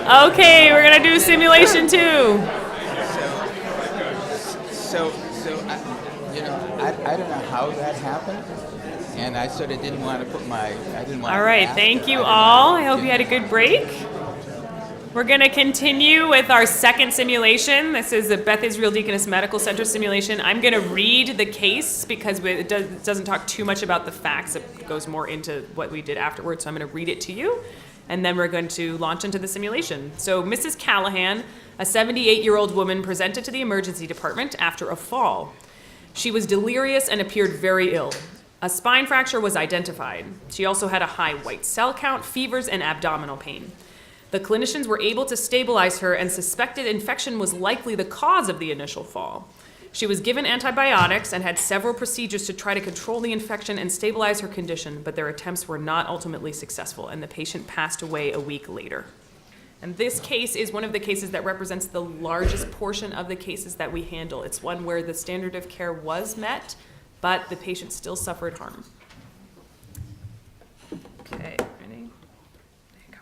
Okay, we're gonna do simulation 2. I don't know how that happened, and I sort of didn't want to put I didn't want All to right, ask thank her. you I didn't all. want I hope you had a good break. We're gonna continue with our second simulation. This is the Beth Israel Deaconess Medical Center simulation. I'm gonna read the case because it doesn't talk too much about the facts. It goes more into what we did afterwards, so I'm gonna read it to you. And then we're going to launch into the simulation. So Mrs. Callahan, a 78-year-old woman, presented to the emergency department after a fall. She was delirious and appeared very ill. A spine fracture was identified. She also had a high white cell count, fevers, and abdominal pain. The clinicians were able to stabilize her and suspected infection was likely the cause of the initial fall. She was given antibiotics and had several procedures to try to control the infection and stabilize her condition, but their attempts were not ultimately successful, and the patient passed away a week later. And this case is one of the cases that represents the largest portion of the cases that we handle. It's one where the standard of care was met, but the patient still suffered harm. Okay, ready? There you go.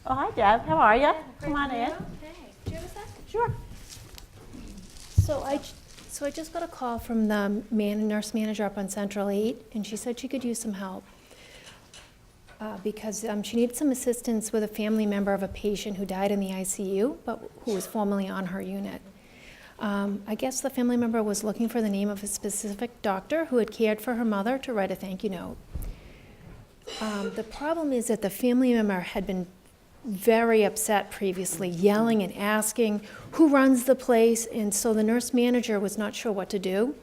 Oh, hi, Deb. How are you? Come on in. Okay. Do you have a sec? Sure. So I just got a call from the nurse manager up on Central 8, and she said she could use some help because she needed some assistance with a family member of a patient who died in the ICU, but who was formerly on her unit. I guess the family member was looking for the name of a specific doctor who had cared for her mother to write a thank you note. The problem is that the family member had been very upset previously, yelling and asking who runs the place, and so the nurse manager was not sure what to do.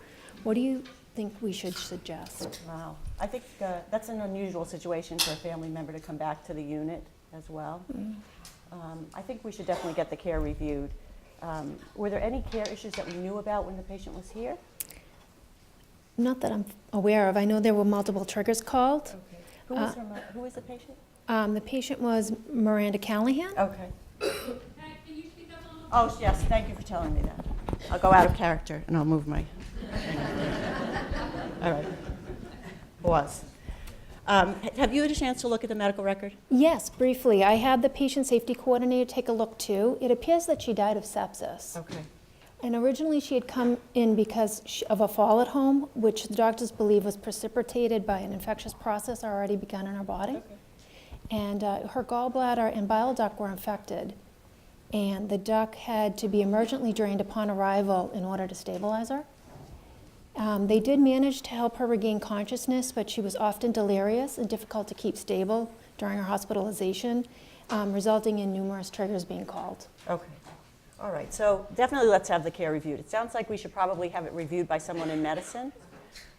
What do you think we should suggest? Wow. I think that's an unusual situation for a family member to come back to the unit as well. I think we should definitely get the care reviewed. Were there any care issues that we knew about when the patient was here? Not that I'm aware of. I know there were multiple triggers called. Okay. Who was the patient? The patient was Miranda Callahan. Okay. Oh, yes. Thank you for telling me that. I'll go out of character and I'll move my. All right. Was. Have you had a chance to look at the medical record? Yes, briefly. I had the patient safety coordinator take a look too. It appears that she died of sepsis. Okay. And originally she had come in because of a fall at home, which the doctors believe was precipitated by an infectious process already begun in her body. Okay. And her gallbladder and bile duct were infected. And the duct had to be emergently drained upon arrival in order to stabilize her. They did manage to help her regain consciousness, but she was often delirious and difficult to keep stable during her hospitalization, resulting in numerous triggers being called. Okay. All right. So definitely let's have the care reviewed. It sounds like we should probably have it reviewed by someone in medicine.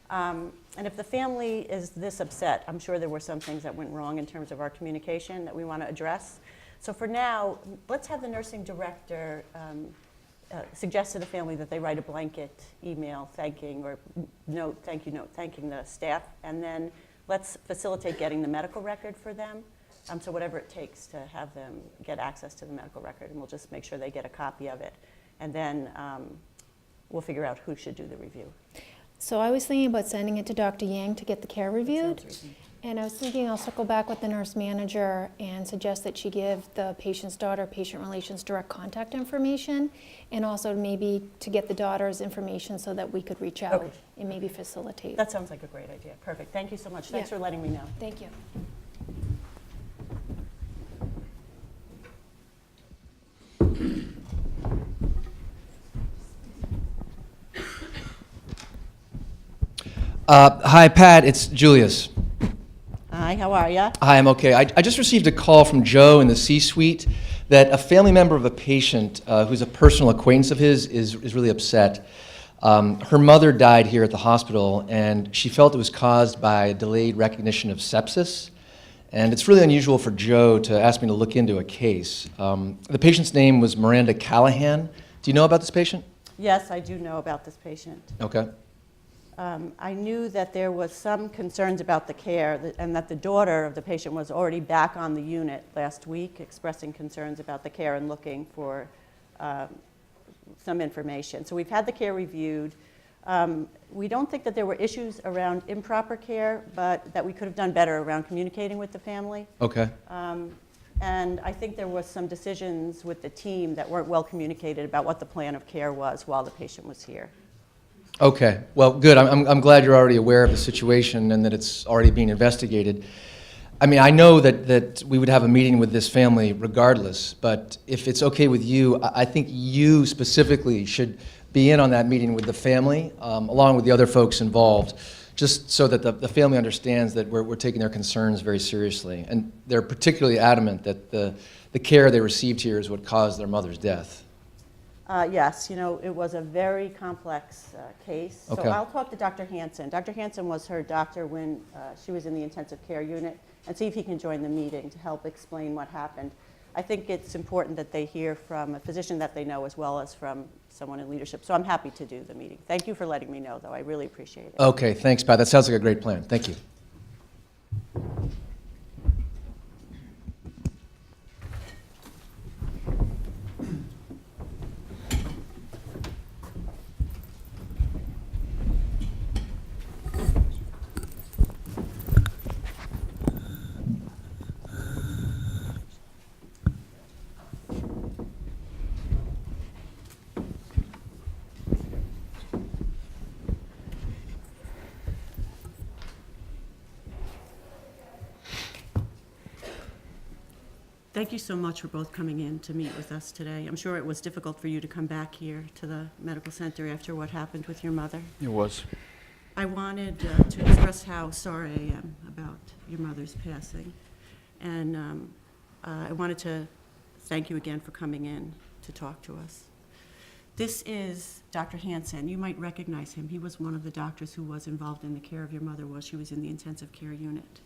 And if the family is this upset, I'm sure there were some things that went wrong in terms of our communication that we want to address. So for now, let's have the nursing director suggest to the family that they write a blanket email thanking or thank you note thanking the staff, and then let's facilitate getting the medical record for them. So whatever it takes to have them get access to the medical record, and we'll just make sure they get a copy of it. And then we'll figure out who should do the review. So I was thinking about sending it to Dr. Yang to get the care reviewed. And I was thinking I'll circle back with the nurse manager and suggest that she give the patient's daughter patient relations direct contact information, and also maybe to get the daughter's information so that we could reach out and maybe facilitate. That sounds like a great idea. Perfect. Thank you so much. Thanks for letting me know. Thank you. Hi, Pat. It's Julius. Hi, how are you? Hi, I'm okay. I just received a call from Joe in the C-suite that a family member of a patient who's a personal acquaintance of his is really upset. Her mother died here at the hospital, and she felt it was caused by delayed recognition of sepsis. And it's really unusual for Joe to ask me to look into a case. The patient's name was Miranda Callahan. Do you know about this patient? Yes, I do know about this patient. Okay. I knew that there was some concerns about the care and that the daughter of the patient was already back on the unit last week expressing concerns about the care and looking for some information. So we've had the care reviewed. We don't think that there were issues around improper care, but that we could have done better around communicating with the family. Okay. And I think there was some decisions with the team that weren't well communicated about what the plan of care was while the patient was here. Okay, well, good. I'm glad you're already aware of the situation and that it's already being investigated. I mean, I know that we would have a meeting with this family regardless, but if it's okay with you, I think you specifically should be in on that meeting with the family, along with the other folks involved, just so that the family understands that we're taking their concerns very seriously. And they're particularly adamant that the care they received here is what caused their mother's death. Yes, you know, it was a very complex case. Okay. So I'll talk to Dr. Hansen. Dr. Hansen was her doctor when she was in the intensive care unit, and see if he can join the meeting to help explain what happened. I think it's important that they hear from a physician that they know as well as from someone in leadership. So I'm happy to do the meeting. Thank you for letting me know, though. I really appreciate it. Okay, thanks, Pat. That sounds like a great plan. Thank you. Thank you so much for both coming in to meet with us today. I'm sure it was difficult for you to come back here to the medical center after what happened with your mother. It was. I wanted to express how sorry I am about your mother's passing. And I wanted to thank you again for coming in to talk to us. This is Dr. Hansen. You might recognize him. He was one of the doctors who was involved in the care of your mother while she was in the intensive care unit.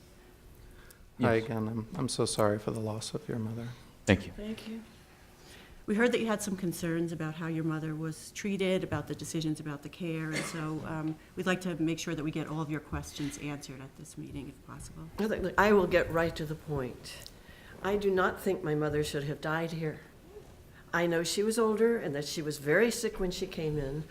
Yes. Hi again. I'm so sorry for the loss of your mother. Thank you. Thank you. We heard that you had some concerns about how your mother was treated, about the decisions about the care, and so we'd like to make sure that we get all of your questions answered at this meeting, if possible. I will get right to the point. I do not think my mother should have died here. I know she was older and that she was very sick when she came in,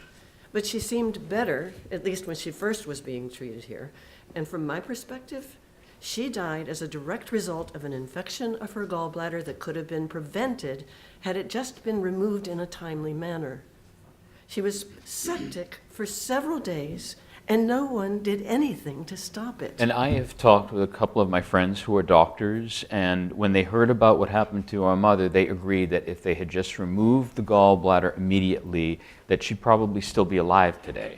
but she seemed better, at least when she first was being treated here. And from my perspective, she died as a direct result of an infection of her gallbladder that could have been prevented had it just been removed in a timely manner. She was septic for several days, and no one did anything to stop it. And I have talked with a couple of my friends who are doctors, and when they heard about what happened to our mother, they agreed that if they had just removed the gallbladder immediately, that she'd probably still be alive today.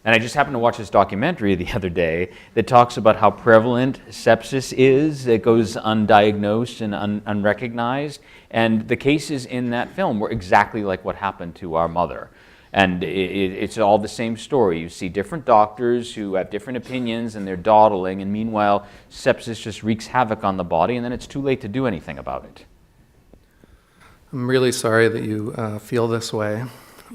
And I just happened to watch this documentary the other day that talks about how prevalent sepsis is. It goes undiagnosed and unrecognized. And the cases in that film were exactly like what happened to our mother. And it's all the same story. You see different doctors who have different opinions and they're dawdling, and meanwhile, sepsis just wreaks havoc on the body, and then it's too late to do anything about it. I'm really sorry that you feel this way.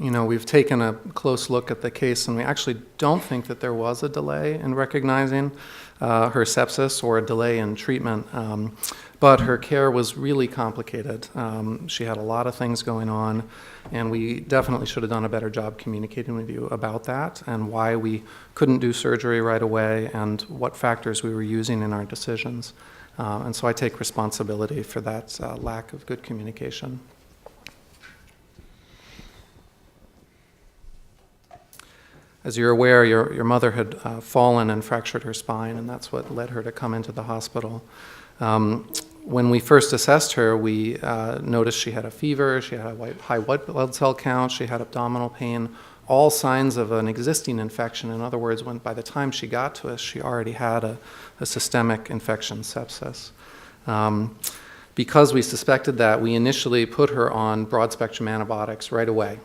You know, we've taken a close look at the case, and we actually don't think that there was a delay in recognizing her sepsis or a delay in treatment. But her care was really complicated. She had a lot of things going on, and we definitely should have done a better job communicating with you about that and why we couldn't do surgery right away and what factors we were using in our decisions. And so I take responsibility for that lack of good communication. As you're aware, your mother had fallen and fractured her spine, and that's what led her to come into the hospital. When we first assessed her, we noticed she had a fever, she had a high white blood cell count, she had abdominal pain, all signs of an existing infection. In other words, by the time she got to us, she already had a systemic infection, sepsis. Because we suspected that, we initially put her on broad-spectrum antibiotics right away.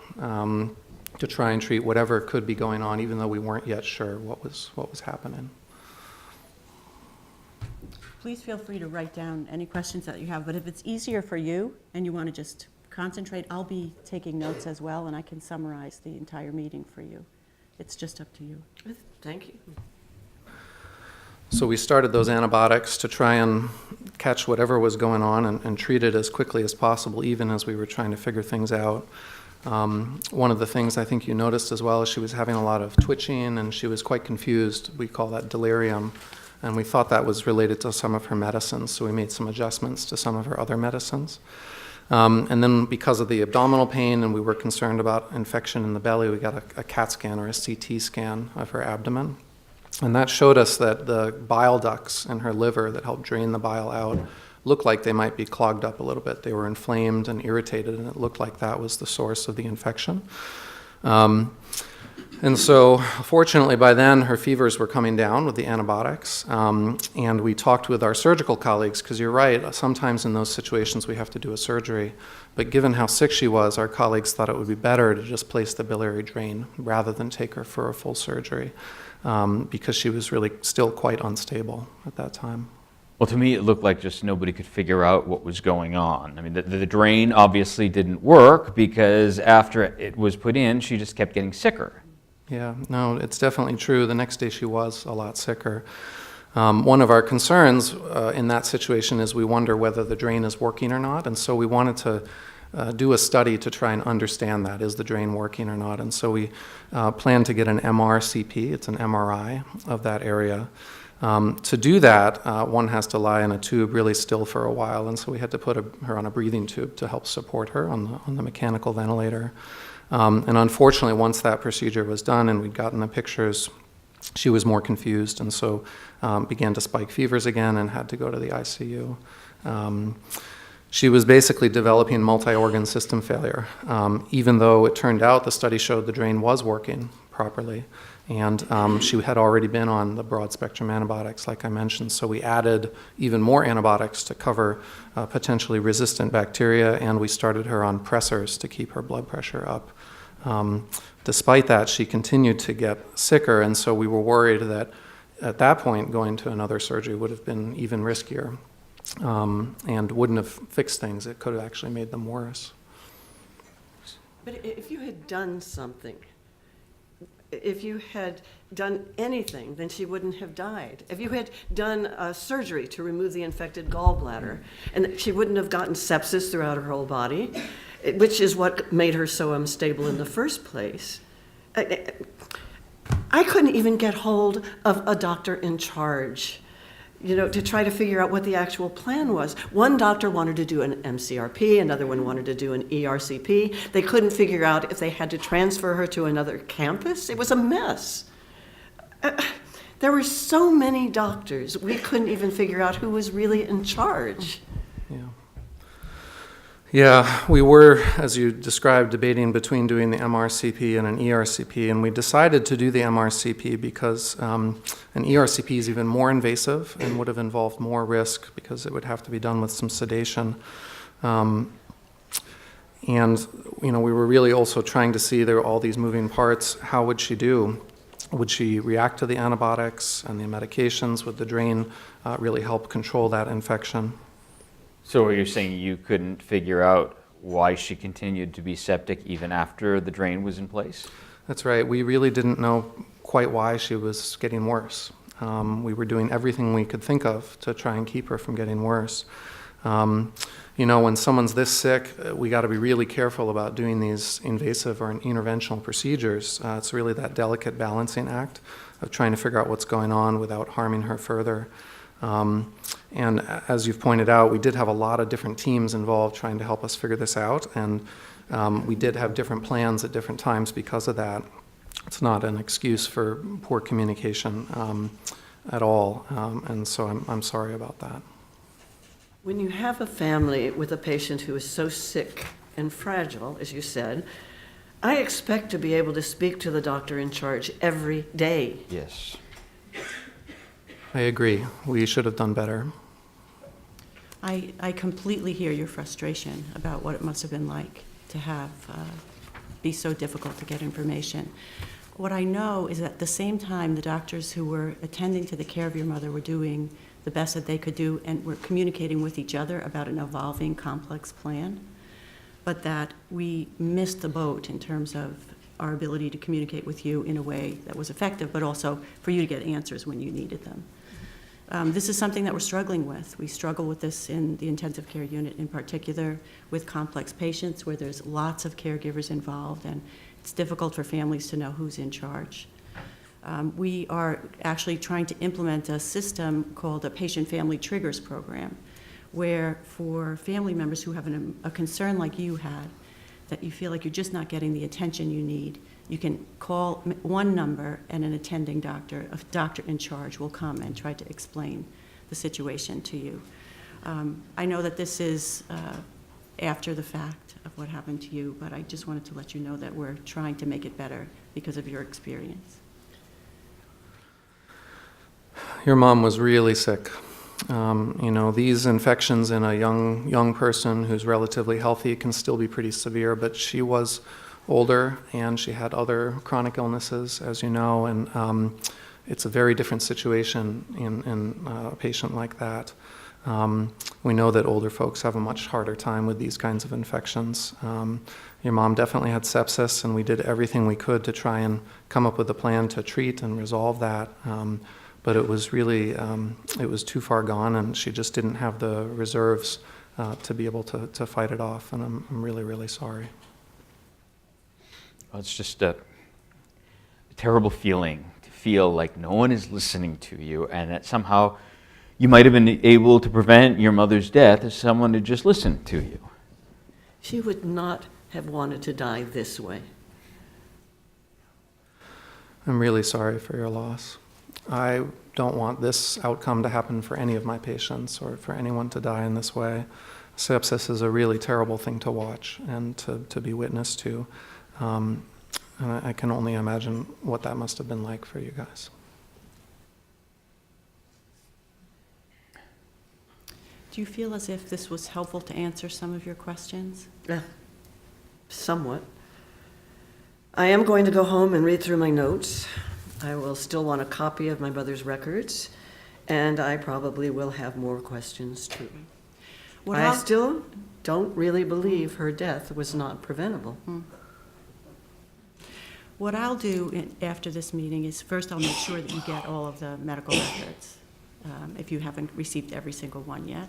To try and treat whatever could be going on, even though we weren't yet sure what was happening. Please feel free to write down any questions that you have, but if it's easier for you and you want to just concentrate, I'll be taking notes as well, and I can summarize the entire meeting for you. It's just up to you. Thank you. So we started those antibiotics to try and catch whatever was going on and treat it as quickly as possible, even as we were trying to figure things out. One of the things I think you noticed as well is she was having a lot of twitching and she was quite confused. We call that delirium. And we thought that was related to some of her medicines, so we made some adjustments to some of her other medicines. And then because of the abdominal pain and we were concerned about infection in the belly, we got a CAT scan or a CT scan of her abdomen. And that showed us that the bile ducts in her liver that help drain the bile out looked like they might be clogged up a little bit. They were inflamed and irritated, and it looked like that was the source of the infection. And so, fortunately, by then, her fevers were coming down with the antibiotics, and we talked with our surgical colleagues, because you're right, sometimes in those situations we have to do a surgery, but given how sick she was, our colleagues thought it would be better to just place the biliary drain rather than take her for a full surgery, because she was really still quite unstable at that time. Well, to me, it looked like just nobody could figure out what was going on. I mean, the drain obviously didn't work because after it was put in, she just kept getting sicker. Yeah, no, it's definitely true. The next day she was a lot sicker. One of our concerns in that situation is we wonder whether the drain is working or not, and so we wanted to do a study to try and understand that. Is the drain working or not? And so we plan to get an MRCP, it's an MRI of that area. To do that, one has to lie in a tube really still for a while, and so we had to put her on a breathing tube to help support her on the mechanical ventilator. And unfortunately, once that procedure was done and we'd gotten the pictures, she was more confused and so began to spike fevers again and had to go to the ICU. She was basically developing multi-organ system failure, even though it turned out the study showed the drain was working properly. And she had already been on the broad-spectrum antibiotics, like I mentioned, so we added even more antibiotics to cover potentially resistant bacteria, and we started her on pressors to keep her blood pressure up. Despite that, she continued to get sicker, and so we were worried that at that point going to another surgery would have been even riskier and wouldn't have fixed things. It could have actually made them worse. But if you had done something, if you had done anything, then she wouldn't have died. If you had done a surgery to remove the infected gallbladder, and she wouldn't have gotten sepsis throughout her whole body, which is what made her so unstable in the first place. I couldn't even get hold of a doctor in charge, to try to figure out what the actual plan was. One doctor wanted to do an MCRP, another one wanted to do an ERCP. They couldn't figure out if they had to transfer her to another campus. It was a mess. There were so many doctors, we couldn't even figure out who was really in charge. Yeah, we were, as you described, debating between doing the MRCP and an ERCP, and we decided to do the MRCP because an ERCP is even more invasive and would have involved more risk because it would have to be done with some sedation. And we were really also trying to see, there were all these moving parts. How would she do? Would she react to the antibiotics and the medications? Would the drain really help control that infection? So you're saying you couldn't figure out why she continued to be septic even after the drain was in place? That's right. We really didn't know quite why she was getting worse. We were doing everything we could think of to try and keep her from getting worse. When someone's this sick, we got to be really careful about doing these invasive or interventional procedures. It's really that delicate balancing act of trying to figure out what's going on without harming her further. And as you've pointed out, we did have a lot of different teams involved trying to help us figure this out, and we did have different plans at different times because of that. It's not an excuse for poor communication at all, and so I'm sorry about that. When you have a family with a patient who is so sick and fragile, as you said, I expect to be able to speak to the doctor in charge every day. Yes. I agree. We should have done better. I completely hear your frustration about what it must have been like to have be so difficult to get information. What I know is that at the same time, the doctors who were attending to the care of your mother were doing the best that they could do and were communicating with each other about an evolving complex plan, but that we missed the boat in terms of our ability to communicate with you in a way that was effective, but also for you to get answers when you needed them. This is something that we're struggling with. We struggle with this in the intensive care unit in particular with complex patients where there's lots of caregivers involved, and it's difficult for families to know who's in charge. We are actually trying to implement a system called a Patient Family Triggers program, where for family members who have a concern like you had, that you feel like you're just not getting the attention you need, you can call one number and an attending doctor, a doctor in charge, will come and try to explain the situation to you. I know that this is after the fact of what happened to you, but I just wanted to let you know that we're trying to make it better because of your experience. Your mom was really sick. These infections in a young person who's relatively healthy can still be pretty severe, but she was older and she had other chronic illnesses, as you know, and it's a very different situation in a patient like that. We know that older folks have a much harder time with these kinds of infections. Your mom definitely had sepsis, and we did everything we could to try and come up with a plan to treat and resolve that. But it was really, it was too far gone, and she just didn't have the reserves to be able to fight it off, and I'm really, really sorry. Well, it's just a terrible feeling to feel like no one is listening to you, and that somehow you might have been able to prevent your mother's death if someone had just listened to you. She would not have wanted to die this way. I'm really sorry for your loss. I don't want this outcome to happen for any of my patients or for anyone to die in this way. Sepsis is a really terrible thing to watch and to be witness to. And I can only imagine what that must have been like for you guys. Do you feel as if this was helpful to answer some of your questions? Somewhat. I am going to go home and read through my notes. I will still want a copy of my mother's records, and I probably will have more questions too. I still don't really believe her death was not preventable. What I'll do after this meeting is first I'll make sure that you get all of the medical records, if you haven't received every single one yet.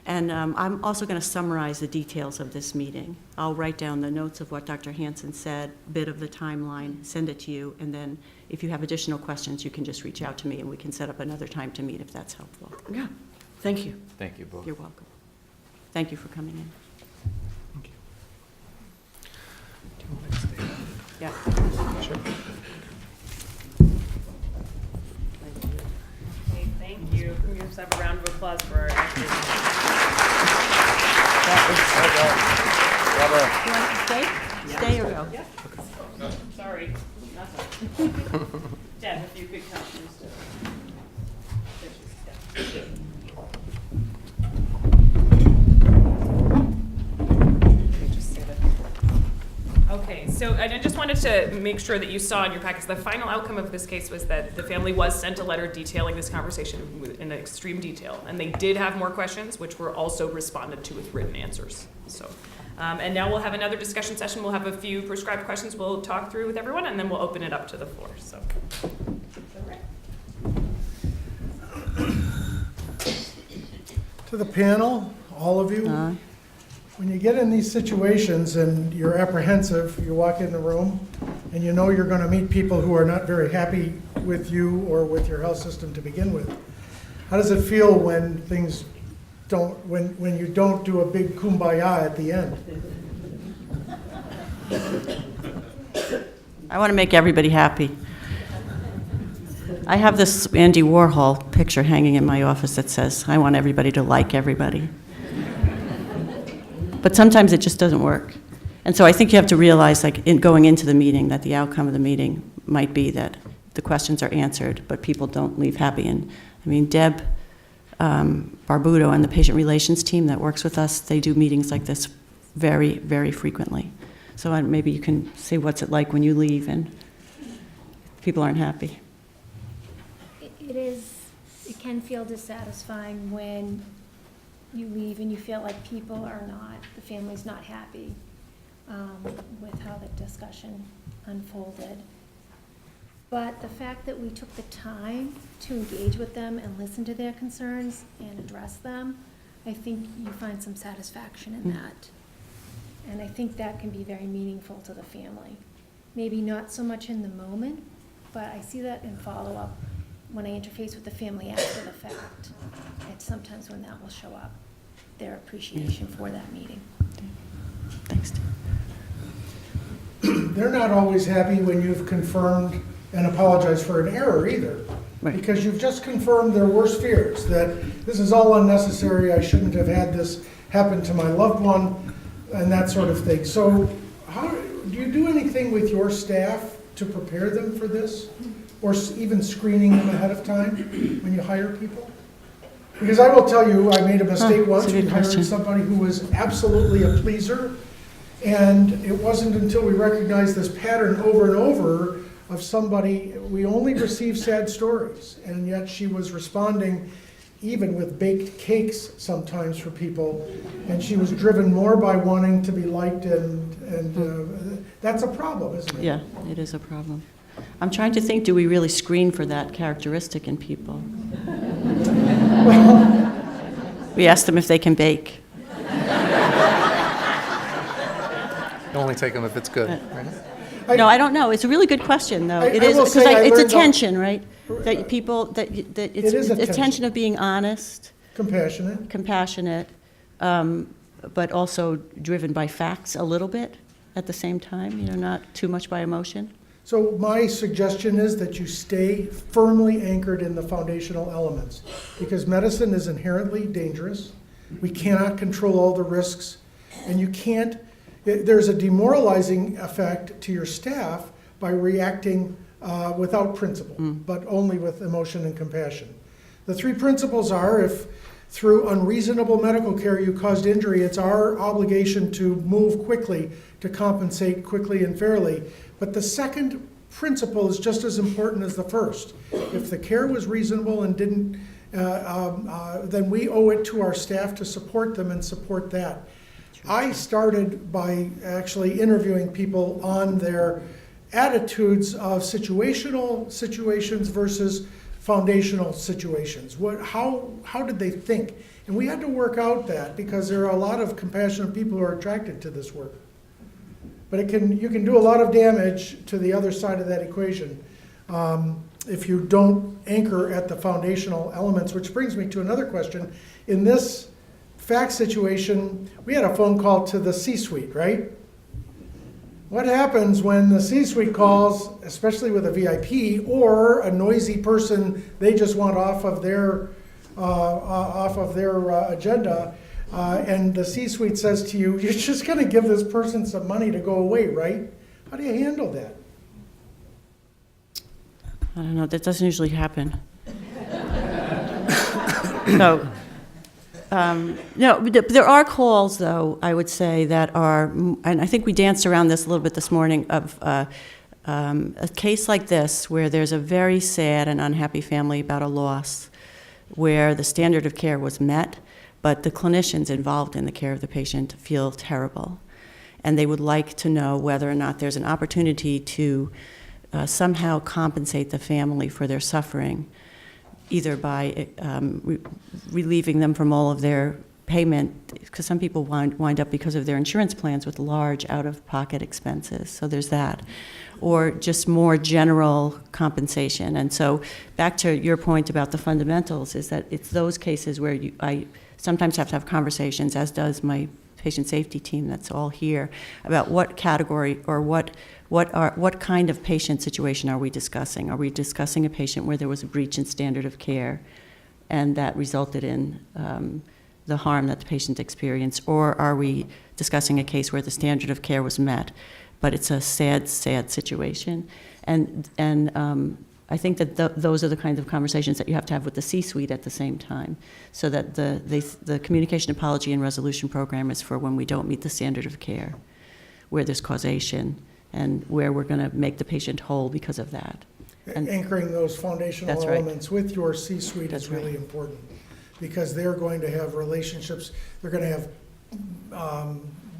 And I'm also going to summarize the details of this meeting. I'll write down the notes of what Dr. Hansen said, a bit of the timeline, send it to you, and then if you have additional questions, you can just reach out to me and we can set up another time to meet if that's helpful. Yeah, thank you. Thank you both. You're welcome. Thank you for coming in. Thank you. Do you want to stay? Yeah. Sure. Okay, thank you. Can we just have a round of applause for our actors? You want to stay? Stay or go? Yeah. Sorry, nothing. Deb, if you could come. Okay, so I just wanted to make sure that you saw in your packets, the final outcome of this case was that the family was sent a letter detailing this conversation in extreme detail. And they did have more questions, which were also responded to with written answers. So, and now we'll have another discussion session. We'll have a few prescribed questions we'll talk through with everyone, and then we'll open it up to the floor. So, To the panel, all of you, when you get in these situations and you're apprehensive, you walk in the room and you know you're going to meet people who are not very happy with you or with your health system to begin with. How does it feel when things don't, when you don't do a big kumbaya at the end? I want to make everybody happy. I have this Andy Warhol picture hanging in my office that says, I want everybody to like everybody. But sometimes it just doesn't work. And so I think you have to realize, like, going into the meeting, that the outcome of the meeting might be that the questions are answered, but people don't leave happy. And I mean, Deb Barbuto and the patient relations team that works with us, they do meetings like this very, very frequently. So maybe you can say what's it like when you leave and people aren't happy. It can feel dissatisfying when you leave and you feel like people are not, the family's not happy with how the discussion unfolded. But the fact that we took the time to engage with them and listen to their concerns and address them, I think you find some satisfaction in that. And I think that can be very meaningful to the family. Maybe not so much in the moment, but I see that in follow-up when I interface with the family after the fact. It's sometimes when that will show up, their appreciation for that meeting. Thanks. They're not always happy when you've confirmed and apologized for an error either. Right. Because you've just confirmed their worst fears, that this is all unnecessary, I shouldn't have had this happen to my loved one, and that sort of thing. So how, do you do anything with your staff to prepare them for this? Or even screening them ahead of time when you hire people? Because I will tell you, I made a mistake once. that's a good We hired question. somebody who was absolutely a pleaser. And it wasn't until we recognized this pattern over and over of somebody, we only received sad stories. And yet she was responding even with baked cakes sometimes for people. And she was driven more by wanting to be liked, and that's a problem, isn't it? Yeah, it is a problem. I'm trying to think, do we really screen for that characteristic in people? We ask them if they can bake. Only take them if it's good, right? No, I don't know. It's a really good question, though. It I is, will because say I it's a learned tension, right? That people, that it's It is a a tension tension. of being honest, Compassionate. compassionate, but also driven by facts a little bit at the same time, you know, not too much by emotion. So my suggestion is that you stay firmly anchored in the foundational elements, because medicine is inherently dangerous. We cannot control all the risks, and you can't, there's a demoralizing effect to your staff by reacting without principle, but only with emotion and compassion. The three principles are, if through unreasonable medical care you caused injury, it's our obligation to move quickly, to compensate quickly and fairly. But the second principle is just as important as the first. If the care was reasonable and didn't, then we owe it to our staff to support them and support that. I started by actually interviewing people on their attitudes of situational situations versus foundational situations. How did they think? And we had to work out that, because there are a lot of compassionate people who are attracted to this work. But you can do a lot of damage to the other side of that equation if you don't anchor at the foundational elements, which brings me to another question. In this fact situation, we had a phone call to the C-suite, right? What happens when the C-suite calls, especially with a VIP or a noisy person they just want off of their agenda, and the C-suite says to you, you're just going to give this person some money to go away, right? How do you handle that? I don't know, that doesn't usually happen. So, no, there are calls, though, I would say, that are, and I think we danced around this a little bit this morning, of a case like this where there's a very sad and unhappy family about a loss, where the standard of care was met, but the clinicians involved in the care of the patient feel terrible. And they would like to know whether or not there's an opportunity to somehow compensate the family for their suffering, either by relieving them from all of their payment, because some people wind up, because of their insurance plans, with large out-of-pocket expenses. So there's that. Or just more general compensation. And so back to your point about the fundamentals, is that it's those cases where I sometimes have to have conversations, as does my patient safety team that's all here, about what category or what kind of patient situation are we discussing? Are we discussing a patient where there was a breach in standard of care and that resulted in the harm that the patient experienced? Or are we discussing a case where the standard of care was met, but it's a sad, sad situation? And I think that those are the kinds of conversations that you have to have with the C-suite at the same time, so that the communication, apology, and resolution program is for when we don't meet the standard of care, where there's causation, and where we're going to make the patient whole because of that. And anchoring those foundational That's right. elements with your C-suite That's is really right. important, because they're going to have relationships, they're going to have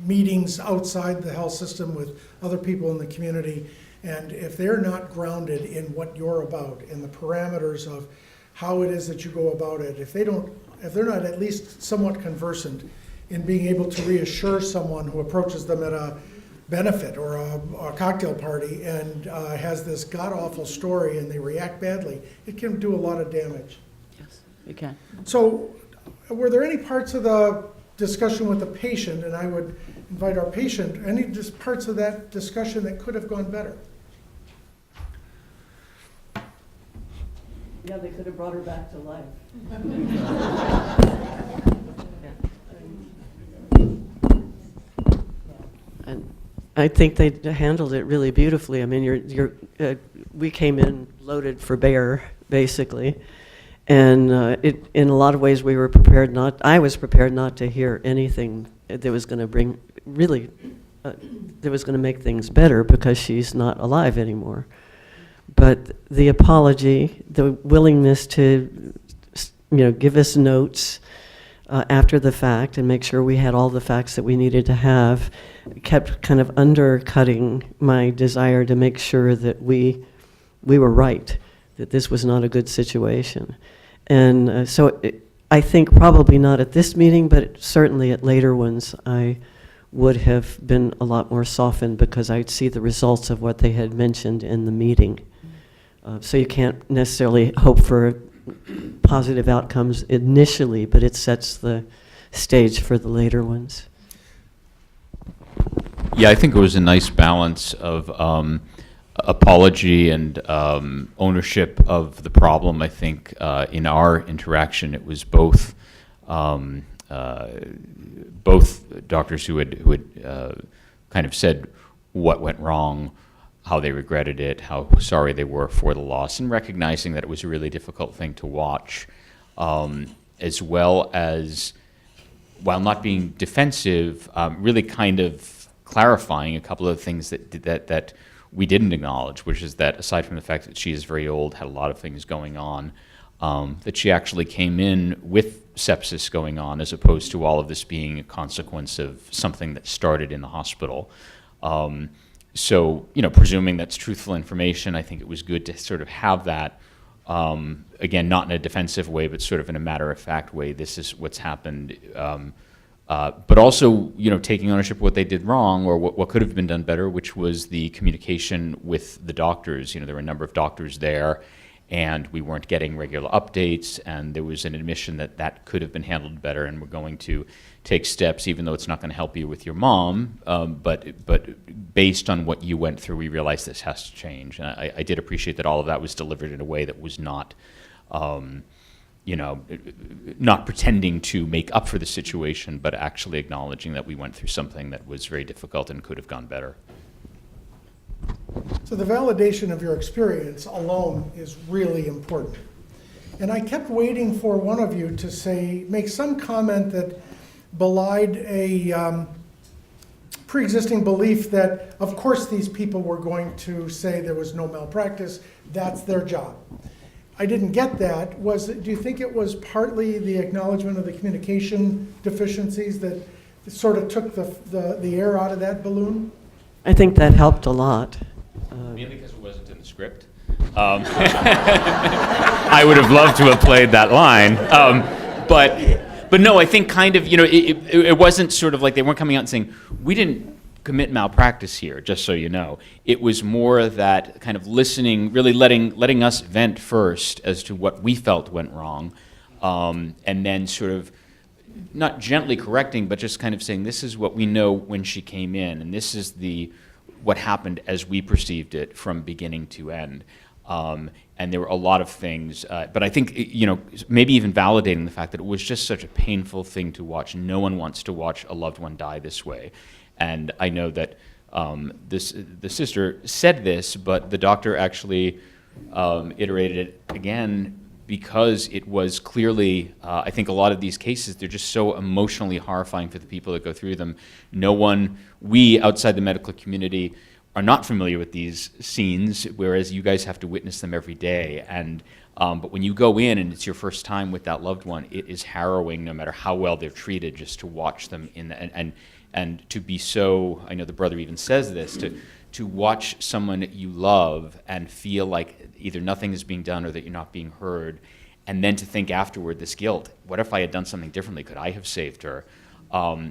meetings outside the health system with other people in the community, And if they're not grounded in what you're about, in the parameters of how it is that you go about it, if they're not at least somewhat conversant in being able to reassure someone who approaches them at a benefit or a cocktail party and has this god-awful story and they react badly, it can do a lot of damage. Yes, you can. So were there any parts of the discussion with the patient, and I would invite our patient, any just parts of that discussion that could have gone better? Yeah, they could have brought her back to life. And I think they handled it really beautifully. I mean, we came in loaded for bear, basically, and in a lot of ways I was prepared not to hear anything that was going to bring really that was going to make things better, because she's not alive anymore. But the apology, the willingness to, give us notes after the fact and make sure we had all the facts that we needed to have, kept kind of undercutting my desire to make sure that we were right, that this was not a good situation. And I think probably not at this meeting, but certainly at later ones, I would have been a lot more softened, because I'd see the results of what they had mentioned in the meeting. So you can't necessarily hope for positive outcomes initially, but it sets the stage for the later ones. Yeah, I think it was a nice balance of apology and ownership of the problem. I think in our interaction, it was both doctors who had kind of said what went wrong, how they regretted it, how sorry they were for the loss, and recognizing that it was a really difficult thing to watch, as well as, while not being defensive, really kind of clarifying a couple of things that we didn't acknowledge, which is that aside from the fact that she is very old, had a lot of things going on, that she actually came in with sepsis going on, as opposed to all of this being a consequence of something that started in the hospital. So, presuming that's truthful information, I think it was good to sort of have that, again, not in a defensive way, but sort of in a matter-of-fact way. This is what's happened. But also, taking ownership of what they did wrong, or what could have been done better, which was the communication with the doctors. There were a number of doctors there, and we weren't getting regular updates, and there was an admission that could have been handled better, and we're going to take steps, even though it's not going to help you with your mom, but based on what you went through, we realized this has to change. And I did appreciate that all of that was delivered in a way that was not, not pretending to make up for the situation, but actually acknowledging that we went through something that was very difficult and could have gone better. So the validation of your experience alone is really important. And I kept waiting for one of you to make some comment that belied a pre-existing belief that, of course, these people were going to say there was no malpractice. That's their job. I didn't get that. Do you think it was partly the acknowledgement of the communication deficiencies that sort of took the air out of that balloon? I think that helped a lot. Mainly because it wasn't in the script. I would have loved to have played that line. But no, I think kind of, it wasn't sort of like they weren't coming out and saying, we didn't commit malpractice here, just so you know. It was more that kind of listening, really letting us vent first as to what we felt went wrong, and then sort of not gently correcting, but just kind of saying, this is what we know when she came in, and this is what happened as we perceived it from beginning to end. And there were a lot of things, but I think, maybe even validating the fact that it was just such a painful thing to watch. No one wants to watch a loved one die this way. And I know that the sister said this, but the doctor actually iterated it again, because it was clearly, I think a lot of these cases, they're just so emotionally horrifying for the people that go through them. We outside the medical community are not familiar with these scenes, whereas you guys have to witness them every day. And but when you go in and it's your first time with that loved one, it is harrowing, no matter how well they're treated, just to watch them and to be so. I know the brother even says this, to watch someone you love and feel like either nothing is being done or that you're not being heard, and then to think afterward, this guilt, what if I had done something differently? Could I have saved her?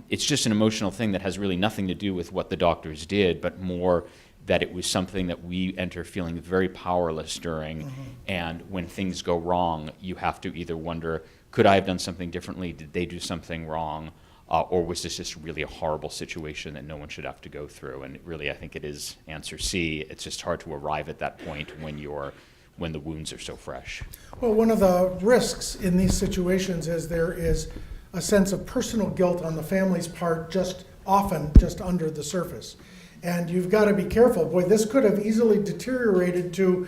It's just an emotional thing that has really nothing to do with what the doctors did, but more that it was something that we enter feeling very powerless during. And when things go wrong, you have to either wonder, could I have done something differently? Did they do something wrong? Or was this just really a horrible situation that no one should have to go through? And really, I think it is answer C. It's just hard to arrive at that point when the wounds are so fresh. Well, one of the risks in these situations is there is a sense of personal guilt on the family's part, often just under the surface. And you've got to be careful. Boy, this could have easily deteriorated to,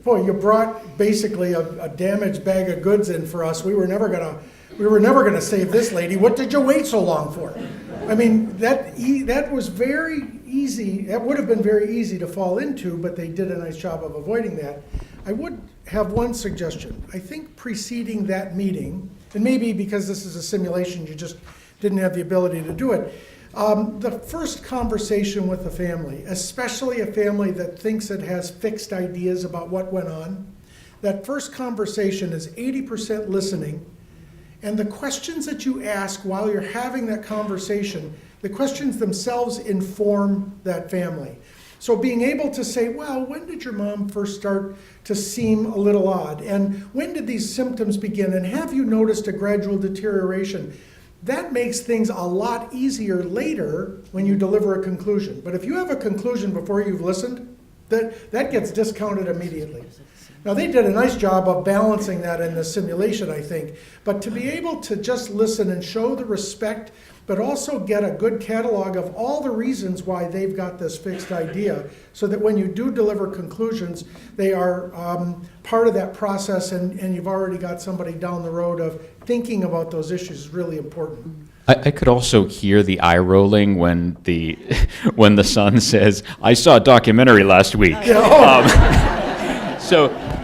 boy, you brought basically a damaged bag of goods in for us. We were never gonna save this lady. What did you wait so long for? I mean, that was very easy. That would have been very easy to fall into, but they did a nice job of avoiding that. I would have one suggestion. I think preceding that meeting, and maybe because this is a simulation, you just didn't have the ability to do it. The first conversation with the family, especially a family that thinks it has fixed ideas about what went on, that first conversation is 80% listening. And the questions that you ask while you're having that conversation, the questions themselves inform that family. So being able to say, well, when did your mom first start to seem a little odd? And when did these symptoms begin? And have you noticed a gradual deterioration? That makes things a lot easier later when you deliver a conclusion. But if you have a conclusion before you've listened, that gets discounted immediately. Now, they did a nice job of balancing that in the simulation, I think. But to be able to just listen and show the respect, but also get a good catalog of all the reasons why they've got this fixed idea, so that when you do deliver conclusions, they are part of that process, and you've already got somebody down the road of thinking about those issues is really important. I could also hear the eye rolling when the son says, "I saw a documentary last week."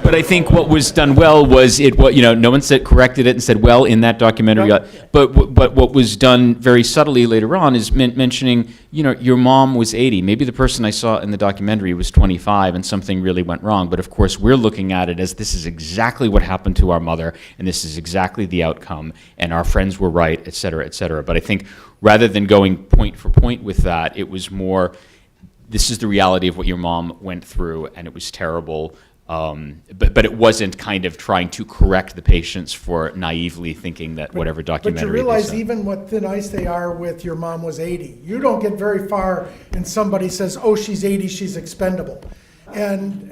But I think what was done well was no one corrected it and said, well, in that documentary. But what was done very subtly later on is mentioning, your mom was 80. Maybe the person I saw in the documentary was 25 and something really went wrong. But of course, we're looking at it as this is exactly what happened to our mother, and this is exactly the outcome, and our friends were right, et cetera, et cetera. But I think rather than going point for point with that, it was more, this is the reality of what your mom went through, and it was terrible. But it wasn't kind of trying to correct the patients for naively thinking that whatever documentary. But you realize even what thin ice they are with your mom was 80. You don't get very far and somebody says, oh, she's 80, she's expendable. And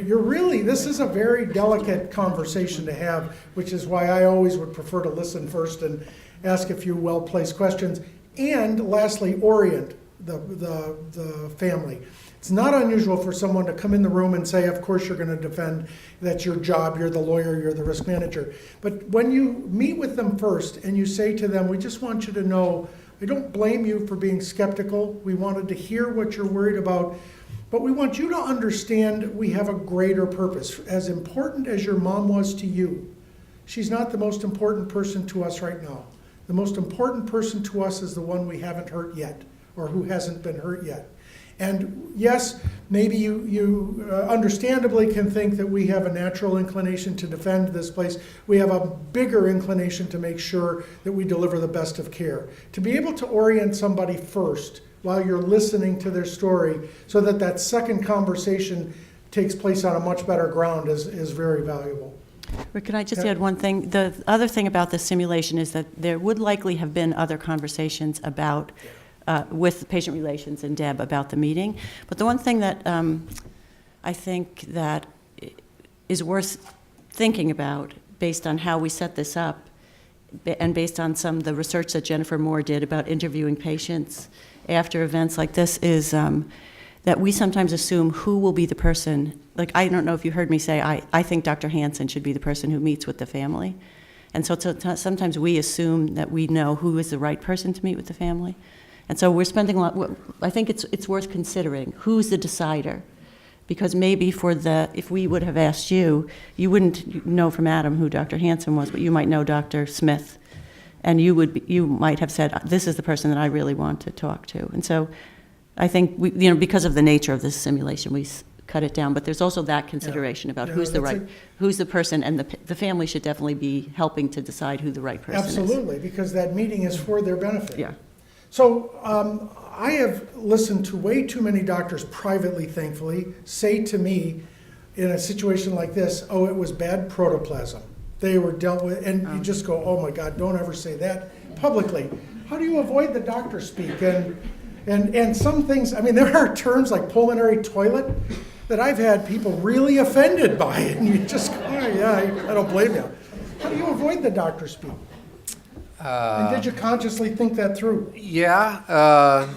you're really, this is a very delicate conversation to have, which is why I always would prefer to listen first and ask a few well-placed questions. And lastly, orient the family. It's not unusual for someone to come in the room and say, of course you're going to defend, that's your job, you're the lawyer, you're the risk manager. But when you meet with them first and you say to them, we just want you to know, I don't blame you for being skeptical. We wanted to hear what you're worried about, but we want you to understand we have a greater purpose. As important as your mom was to you, she's not the most important person to us right now. The most important person to us is the one we haven't hurt yet, or who hasn't been hurt yet. And yes, maybe you understandably can think that we have a natural inclination to defend this place. We have a bigger inclination to make sure that we deliver the best of care. To be able to orient somebody first while you're listening to their story so that that second conversation takes place on a much better ground is very valuable. Rick, could I just add one thing? The other thing about the simulation is that there would likely have been other conversations about with patient relations and Deb about the meeting. But the one thing that I think that is worth thinking about based on how we set this up and based on some of the research that Jennifer Moore did about interviewing patients after events like this is that we sometimes assume who will be the person. Like, I don't know if you heard me say, I think Dr. Hansen should be the person who meets with the family. And so sometimes we assume that we know who is the right person to meet with the family. And so we're spending a lot, I think it's worth considering who's the decider. Because maybe if we would have asked you, you wouldn't know from Adam who Dr. Hansen was, but you might know Dr. Smith. And you might have said, this is the person that I really want to talk to. And so I think, because of the nature of this simulation, we cut it down, but there's also that consideration about Yeah, who's the that's right, who's the person, and the family should definitely be helping to decide who the right person is. Absolutely, because that meeting is for their benefit. Yeah. So I have listened to way too many doctors privately, thankfully, say to me in a situation like this, oh, it was bad protoplasm. They were dealt with, and you just go, oh my God, don't ever say that publicly. How do you avoid the doctor speak? And some things, I mean, there are terms like pulmonary toilet that I've had people really offended by, and you just go, oh, yeah, I don't blame you. How do you avoid the doctor speak? And did you consciously think that through? Yeah.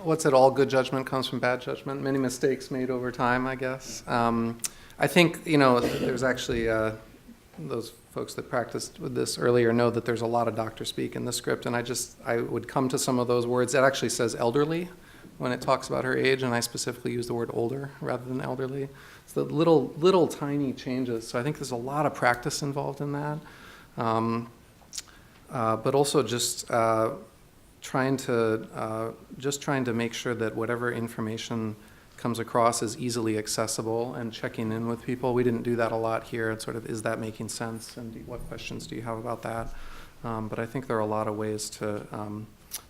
What's it? All good judgment comes from bad judgment. Many mistakes made over time, I guess. I think, there's actually those folks that practiced with this earlier know that there's a lot of doctor speak in the script, and I would come to some of those words. It actually says elderly when it talks about her age, and I specifically use the word older rather than elderly. It's the little tiny changes. So I think there's a lot of practice involved in that. But also just trying to make sure that whatever information comes across is easily accessible, and checking in with people. We didn't do that a lot here. It's sort of, is that making sense, and what questions do you have about that? But I think there are a lot of ways to,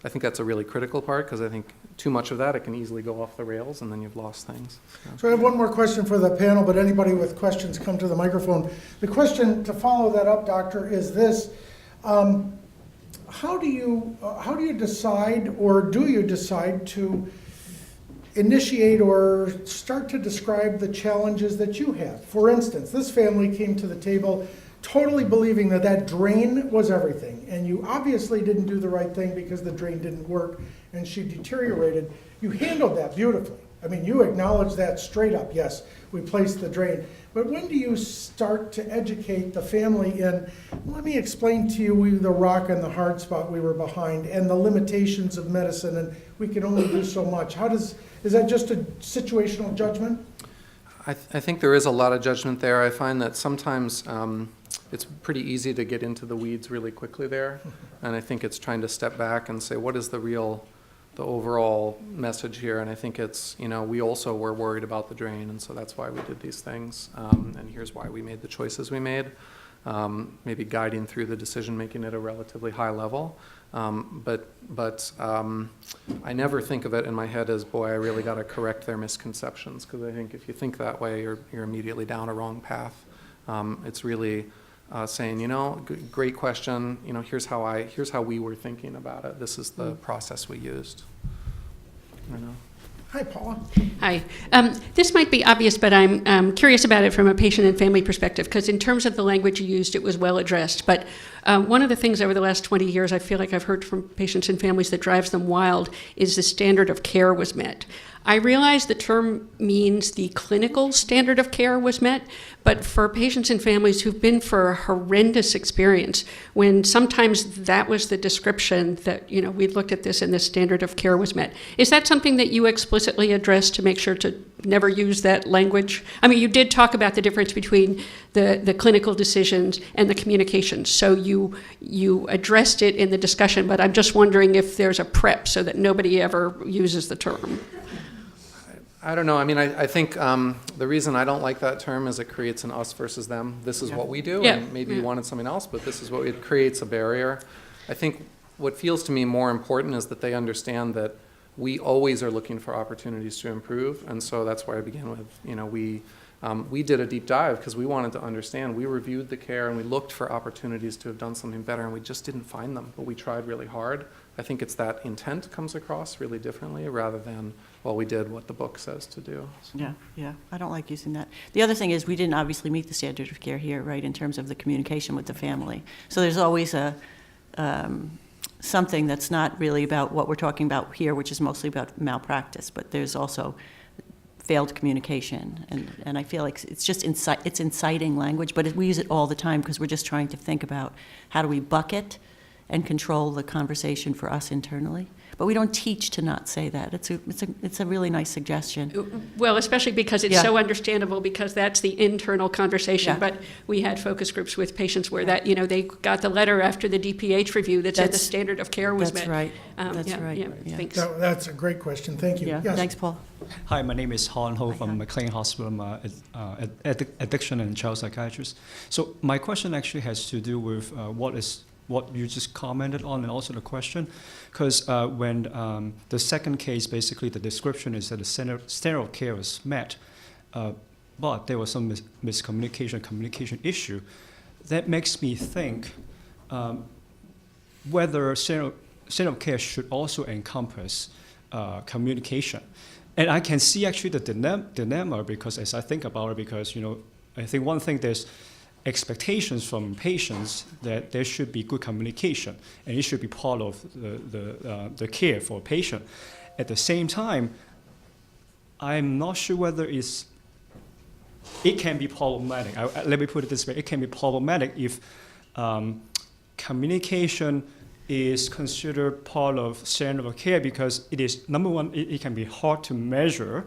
I think that's a really critical part, because I think too much of that, it can easily go off the rails, and then you've lost things. So I have one more question for the panel, but anybody with questions, come to the microphone. The question to follow that up, Doctor, is this. How do you decide, or do you decide to initiate or start to describe the challenges that you have? For instance, this family came to the table totally believing that that drain was everything, and you obviously didn't do the right thing because the drain didn't work and she deteriorated. You handled that beautifully. I mean, you acknowledged that straight up. Yes, we placed the drain. But when do you start to educate the family in, let me explain to you the rock and the hard spot we were behind, and the limitations of medicine, and we can only do so much? Is that just a situational judgment? I think there is a lot of judgment there. I find that sometimes it's pretty easy to get into the weeds really quickly there, and I think it's trying to step back and say, what is the overall message here? And I think it's, we also were worried about the drain, and so that's why we did these things, and here's why we made the choices we made, maybe guiding through the decision making at a relatively high level. But I never think of it in my head as, boy, I really got to correct their misconceptions, because I think if you think that way, you're immediately down a wrong path. It's really saying, great question. Here's how we were thinking about it. This is the process we used. Hi, Paula. Hi. This might be obvious, but I'm curious about it from a patient and family perspective, because in terms of the language you used, it was well addressed. But one of the things over the last 20 years I feel like I've heard from patients and families that drives them wild is the standard of care was met. I realize the term means the clinical standard of care was met, but for patients and families who've been for a horrendous experience, when sometimes that was the description that, we looked at this and the standard of care was met. Is that something that you explicitly addressed to make sure to never use that language? I mean, you did talk about the difference between the clinical decisions and the communications, so you addressed it in the discussion, but I'm just wondering if there's a prep so that nobody ever uses the term. I don't know. I mean, I think the reason I don't like that term is it creates an us versus them. This is what we do, and maybe you wanted something else, but this is what it creates a barrier. I think what feels to me more important is that they understand that we always are looking for opportunities to improve, and so that's why I began with, we did a deep dive because we wanted to understand. We reviewed the care and we looked for opportunities to have done something better, and we just didn't find them, but we tried really hard. I think it's that intent comes across really differently rather than, well, we did what the book says to do. So. Yeah, I don't like using that. The other thing is we didn't obviously meet the standard of care here, right, in terms of the communication with the family. So there's always something that's not really about what we're talking about here, which is mostly about malpractice, but there's also failed communication, and I feel like it's just inciting language, but we use it all the time because we're just trying to think about how do we bucket and control the conversation for us internally. But we don't teach to not say that. It's a really nice suggestion. Well, especially because it's Yeah. so understandable, because that's the internal conversation. Yeah. But we had focus groups with patients where that, they got the letter after the DPH review that said the That's- standard of care was met. That's right. That's yeah, right. Yeah, Yeah. thanks. That's a great question. Thank you. Yeah, Yes. thanks, Paul. Hi, my name is Holland Ho from McLean Hospital. I'm addiction and child psychiatrist. So my question actually has to do with what you just commented on, and also the question, because when the second case, basically the description is that the standard of care was met, but there was some communication issue. That makes me think whether standard of care should also encompass communication. And I can see actually the dilemma, because as I think about it, because I think one thing, there's expectations from patients that there should be good communication, and it should be part of the care for a patient. At the same time, I'm not sure whether it can be problematic. Let me put it this way: it can be problematic if communication is considered part of standard of care, because it is, number one, it can be hard to measure.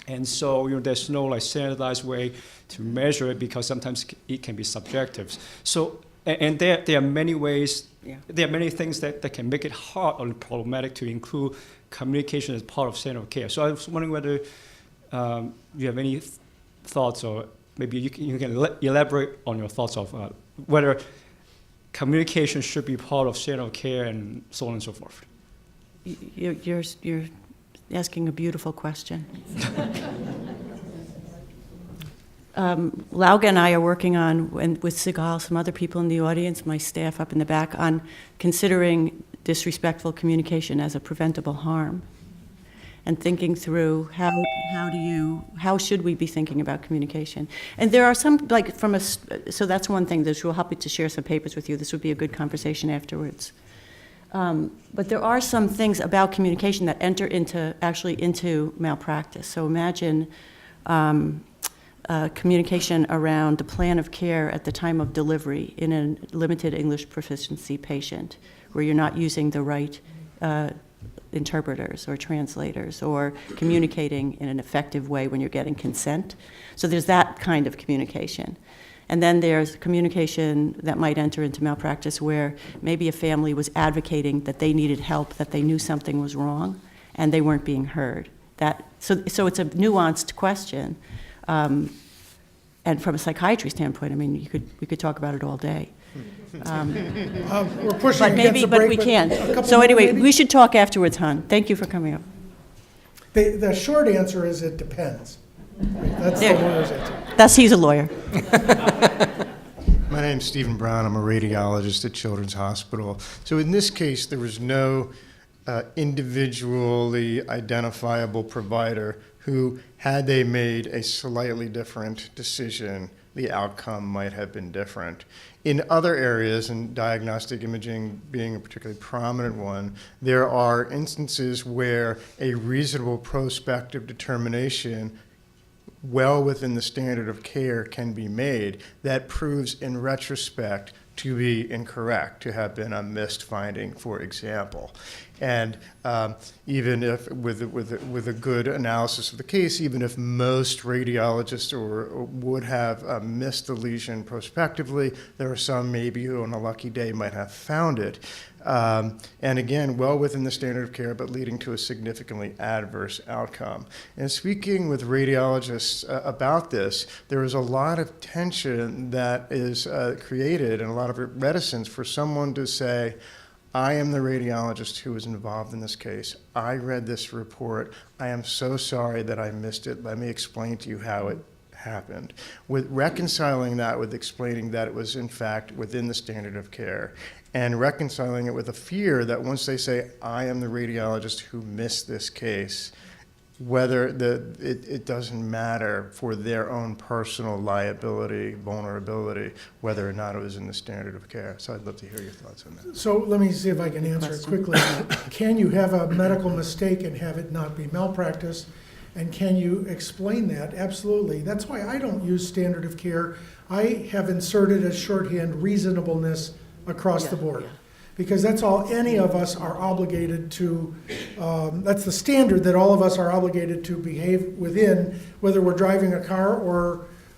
And so, there's no standardized way to measure it, because sometimes it can be subjective. So, and there are many ways, there are many things that can make it hard or problematic to include communication as part of standard of care. So I was wondering whether you have any thoughts, or maybe you can elaborate on your thoughts of whether communication should be part of standard of care, and so on and so forth. You're asking a beautiful question. Lauga and I are working on, and with Sigal, some other people in the audience, my staff up in the back, on considering disrespectful communication as a preventable harm, and thinking through how should we be thinking about communication. And there are some, so that's one thing. We'll help you to share some papers with you. This would be a good conversation afterwards. But there are some things about communication that enter into malpractice. So imagine communication around the plan of care at the time of delivery in a limited English proficiency patient, where you're not using the right interpreters or translators, or communicating in an effective way when you're getting consent. So there's that kind of communication. And then there's communication that might enter into malpractice where maybe a family was advocating that they needed help, that they knew something was wrong, and they weren't being heard. So it's a nuanced question. And from a psychiatry standpoint, I mean, we could talk about it all day. We're pushing But against the break. we a can't. couple So more anyway, maybe? we should talk afterwards, hon. Thank you for coming up. The short answer is it depends. That's the There. lawyer's answer. He's a lawyer. My name's Stephen Brown. I'm a radiologist at Children's Hospital. So in this case, there was no individually identifiable provider who, had they made a slightly different decision, the outcome might have been different. In other areas, and diagnostic imaging being a particularly prominent one, there are instances where a reasonable prospective determination well within the standard of care can be made that proves in retrospect to be incorrect, to have been a missed finding, for example. And even if, with a good analysis of the case, even if most radiologists would have missed the lesion prospectively, there are some maybe who on a lucky day might have found it. And again, well within the standard of care, but leading to a significantly adverse outcome. And speaking with radiologists about this, there is a lot of tension that is created, and a lot of reticence for someone to say, I am the radiologist who was involved in this case. I read this report. I am so sorry that I missed it. Let me explain to you how it happened. With reconciling that with explaining that it was in fact within the standard of care, and reconciling it with a fear that once they say, I am the radiologist who missed this case, whether it doesn't matter for their own personal liability, vulnerability, whether or not it was in the standard of care. So I'd love to hear your thoughts on that. So let me see if I can answer it quickly. Can you have a medical mistake and have it not be malpractice? And can you explain that? Absolutely. That's why I don't use standard of care. I have inserted as shorthand reasonableness across the board. because that's all any of us are obligated to, that's the standard that all of us are obligated to behave within, whether we're driving a car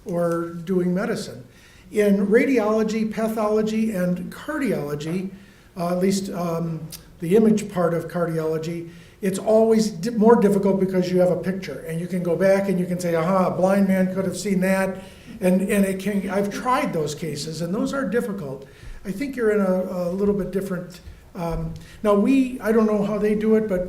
or doing medicine. In radiology, pathology, and cardiology, at least the image part of cardiology, it's always more difficult because you have a picture and you can go back and you can say, aha, a blind man could have seen that. And it can, I've tried those cases and those are difficult. I think you're in a little bit different. Now I don't know how they do it, but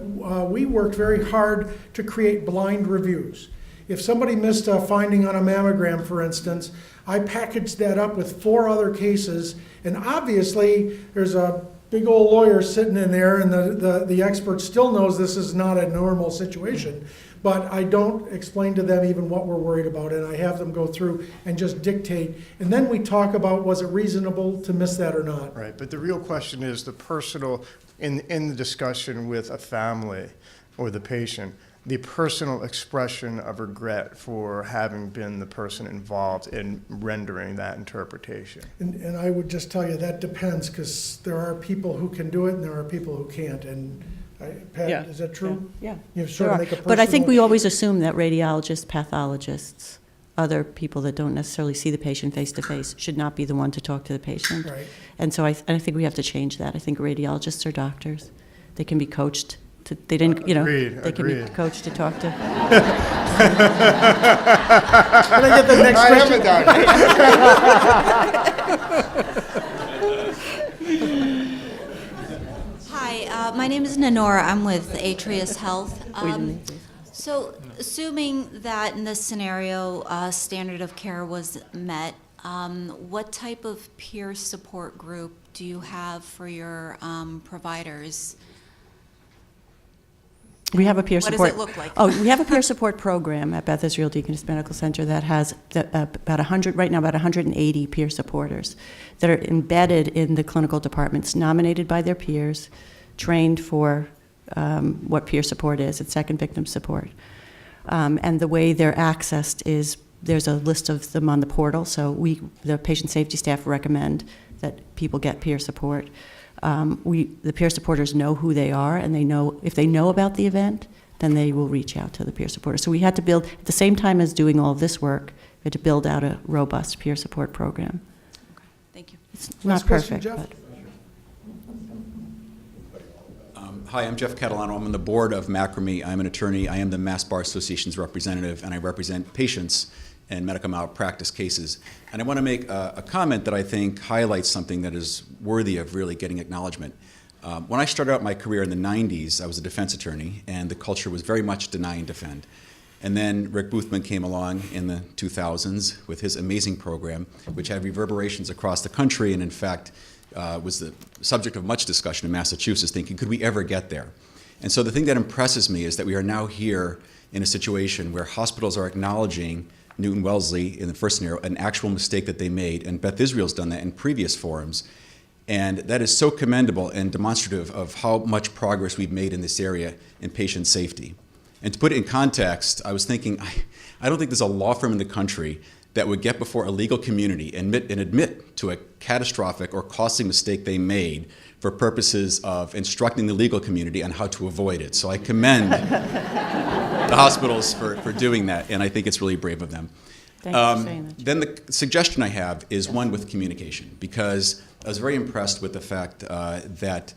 we worked very hard to create blind reviews. If somebody missed a finding on a mammogram, for instance, I packaged that up with 4 other cases, and obviously there's a big old lawyer sitting in there, and the expert still knows this is not a normal situation, but I don't explain to them even what we're worried about, and I have them go through and just dictate, and then we talk about, was it reasonable to miss that or not? Right, but the real question is the personal, in the discussion with a family or the patient, the personal expression of regret for having been the person involved in rendering that interpretation. And I would just tell you that depends, because there are people who can do it and there are people who can't. And Pat, is that true? Yeah. You sort of make a But I think we personal- always assume that radiologists, pathologists, other people that don't necessarily see the patient face to face should not be the one to talk to the patient. Right. And so I think we have to change that. I think radiologists are doctors. They can be coached. They didn't, you know, Agreed, they can be agreed. coached to talk to. Can I get the next question? Hi, my name is Nanora. I'm with Atrius Health. So, assuming that in this scenario, standard of care was met, what type of peer support group do you have for your providers? We have a peer What does support. it look like? Oh, we have a peer support program at Beth Israel Deaconess Medical Center that has about 100, right now about 180 peer supporters that are embedded in the clinical departments, nominated by their peers, trained for what peer support is. It's second victim support. And the way they're accessed is there's a list of them on the portal, so the patient safety staff recommend that people get peer support. The peer supporters know who they are, and they know if they know about the event, then they will reach out to the peer supporters. So we had to build, at the same time as doing all of this work, we had to build out a robust peer support program. Okay, thank you. It's Last not question, perfect, Jeff? but. Hi, I'm Jeff Catalano. I'm on the board of MACRMI. I'm an attorney. I am the Mass Bar Association's representative, and I represent patients in medical malpractice cases. And I want to make a comment that I think highlights something that is worthy of really getting acknowledgement. When I started out my career in the 90s, I was a defense attorney, and the culture was very much deny and defend. And then Rick Boothman came along in the 2000s with his amazing program, which had reverberations across the country, and in fact was the subject of much discussion in Massachusetts, thinking, could we ever get there? And so the thing that impresses me is that we are now here in a situation where hospitals are acknowledging Newton Wellesley, in the first scenario, an actual mistake that they made, and Beth Israel's done that in previous forums. And that is so commendable and demonstrative of how much progress we've made in this area in patient safety. And to put it in context, I was thinking, I don't think there's a law firm in the country that would get before a legal community and admit to a catastrophic or costly mistake they made for purposes of instructing the legal community on how to avoid it. So I commend the hospitals for doing that, and I think it's really brave of them. Thank you for saying that. Then the suggestion I have is one with communication, because I was very impressed with the fact that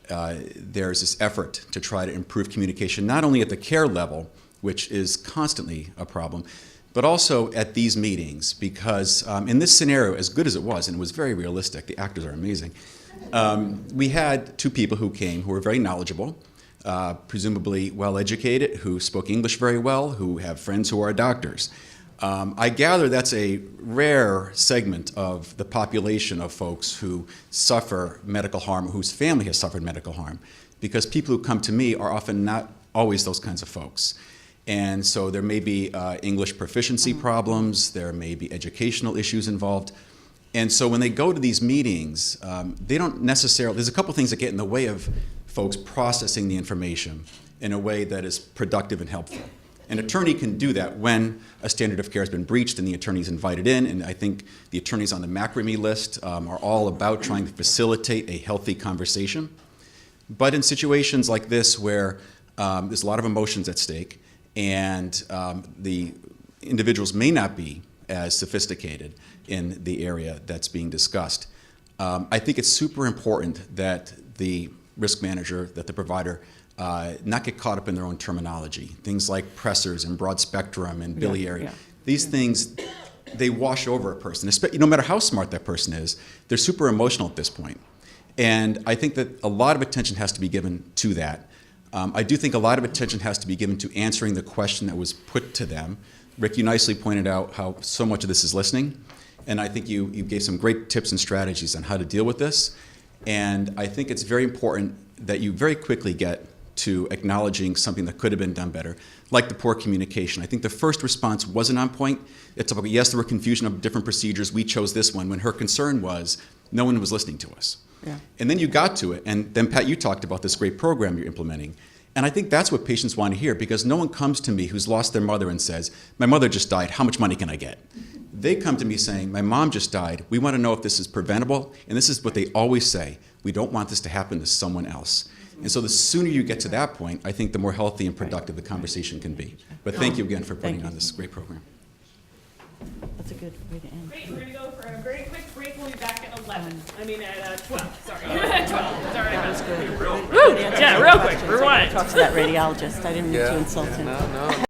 there's this effort to try to improve communication, not only at the care level, which is constantly a problem, but also at these meetings, because in this scenario, as good as it was, and it was very realistic, the actors are amazing, we had 2 people who came who were very knowledgeable, presumably well-educated, who spoke English very well, who have friends who are doctors. I gather that's a rare segment of the population of folks who suffer medical harm, whose family has suffered medical harm, because people who come to me are often not always those kinds of folks. And so there may be English proficiency problems, there may be educational issues involved. And so when they go to these meetings, they don't necessarily, there's a couple things that get in the way of folks processing the information in a way that is productive and helpful. An attorney can do that when a standard of care has been breached and the attorney's invited in, and I think the attorneys on the MACRMI list are all about trying to facilitate a healthy conversation. But in situations like this where there's a lot of emotions at stake and the individuals may not be as sophisticated in the area that's being discussed, I think it's super important that the risk manager, that the provider, not get caught up in their own terminology. Things like pressors and broad spectrum and biliary. These things, they wash over a person. No matter how smart that person is, they're super emotional at this point. And I think that a lot of attention has to be given to that. I do think a lot of attention has to be given to answering the question that was put to them. Rick, you nicely pointed out how so much of this is listening. And I think you gave some great tips and strategies on how to deal with this. And I think it's very important that you very quickly get to acknowledging something that could have been done better, like the poor communication. I think the first response wasn't on point. It's about, yes, there were confusion of different procedures. We chose this one, when her concern was no one was listening to us. Yeah. And then you got to it, and then Pat, you talked about this great program you're implementing. And I think that's what patients want to hear, because no one comes to me who's lost their mother and says, my mother just died, how much money can I get? They come to me saying, my mom just died, we want to know if this is preventable, and this is what they always say, we don't want this to happen to someone else. And so the sooner you get to that point, I think the more healthy and productive the conversation can be. But thank you again for putting on this great program. That's a good way to end. Great, we're gonna go for a very quick break. We'll be back at 11. I mean, at 12, sorry. At 12, sorry. That was good. Woo! Yeah, real quick, rewind. Talk to that radiologist. I didn't mean to insult him. No.